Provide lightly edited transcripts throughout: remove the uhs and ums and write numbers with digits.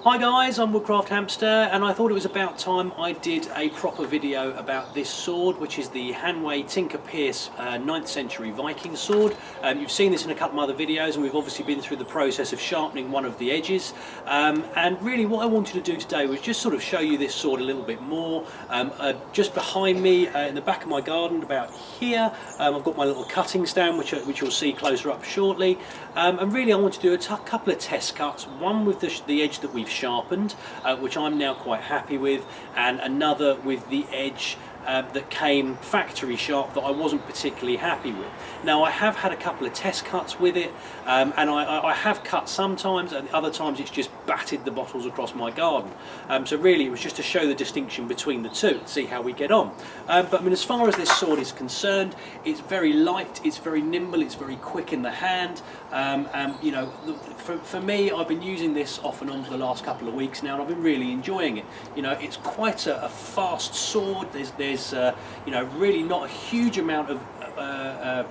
Hi guys, I'm Woodcraft Hamster, and I thought it was about time I did a proper video about this sword, which is the Hanway Tinker Pierce 9th century Viking sword. You've seen this in a couple of other videos, and we've obviously been through the process of sharpening one of the edges. And really what I wanted to do today was just sort of show you this sword a little bit more. Just behind me, in the back of my garden, about here, I've got my little cutting stand, which you'll see closer up shortly. And really I want to do a couple of test cuts, one with the edge that we've sharpened, which I'm now quite happy with, and another with the edge that came factory sharp that I wasn't particularly happy with. Now I have had a couple of test cuts with it, and I have cut sometimes, and other times it's just battered the bottles across my garden. So really it was just to show the distinction between the two, see how we get on. But I mean, as far as this sword is concerned, it's very light, it's very nimble, it's very quick in the hand. And you know, for me, I've been using this off and on for the last couple of weeks now, and I've been really enjoying it. You know, it's quite a fast sword. There's you know, really not a huge amount of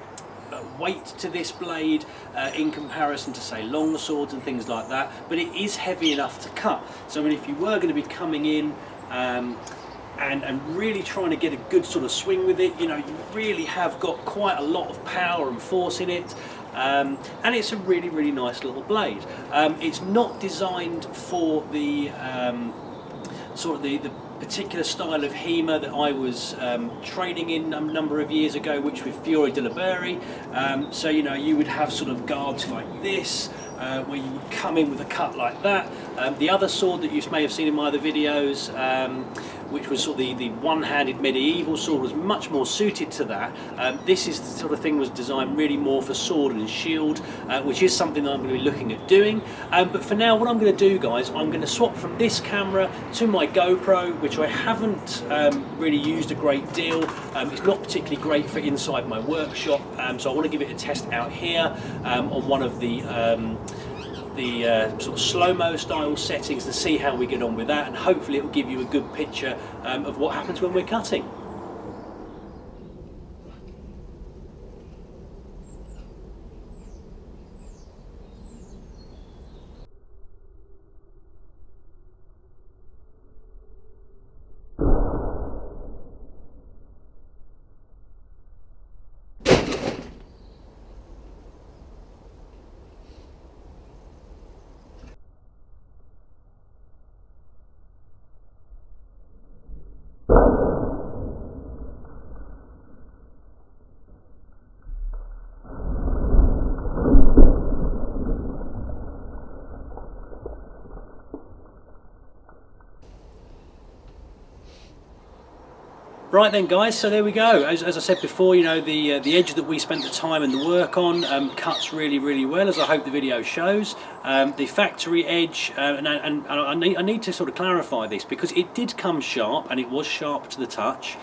weight to this blade in comparison to, say, long swords and things like that, but it is heavy enough to cut. So I mean, if you were going to be coming in and really trying to get a good sort of swing with it, you know, you really have got quite a lot of power and force in it. And it's a really, really nice little blade. It's not designed for the sort of the particular style of HEMA that I was training in a number of years ago, which was Fiore della Berri. So you know, you would have sort of guards like this, where you would come in with a cut like that. The other sword that you may have seen in my other videos, which was sort of the one-handed medieval sword, was much more suited to that. This is the sort of thing was designed really more for sword and shield, which is something that I'm going to be looking at doing. But for now, what I'm going to do, guys, I'm going to swap from this camera to my GoPro, which I haven't really used a great deal. It's not particularly great for inside my workshop, so I want to give it a test out here on one of the sort of slow-mo style settings to see how we get on with that, and hopefully it will give you a good picture of what happens when we're cutting. Right then, guys, so there we go. As I said before, you know, the edge that we spent the time and the work on cuts really, really well, as I hope the video shows. The factory edge, and I need to sort of clarify this, because it did come sharp, and it was sharp to the touch.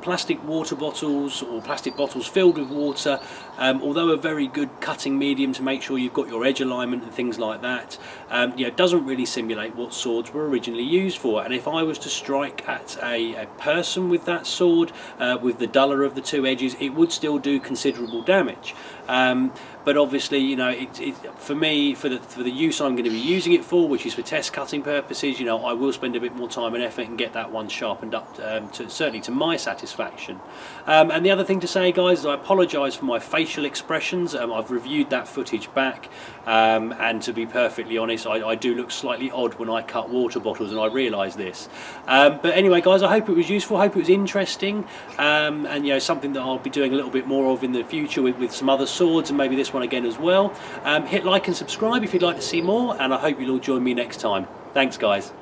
Plastic water bottles, or plastic bottles filled with water, although a very good cutting medium to make sure you've got your edge alignment and things like that, you know, doesn't really simulate what swords were originally used for. And if I was to strike at a person with that sword, with the duller of the two edges, it would still do considerable damage. But obviously, you know, for me, for the use I'm going to be using it for, which is for test cutting purposes, you know, I will spend a bit more time and effort and get that one sharpened up, certainly to my satisfaction. And the other thing to say, guys, is I apologise for my facial expressions. I've reviewed that footage back, and to be perfectly honest, I do look slightly odd when I cut water bottles, and I realise this. But anyway, guys, I hope it was useful, I hope it was interesting, and you know, something that I'll be doing a little bit more of in the future with some other swords, and maybe this one again as well. Hit like and subscribe if you'd like to see more, and I hope you'll all join me next time. Thanks, guys.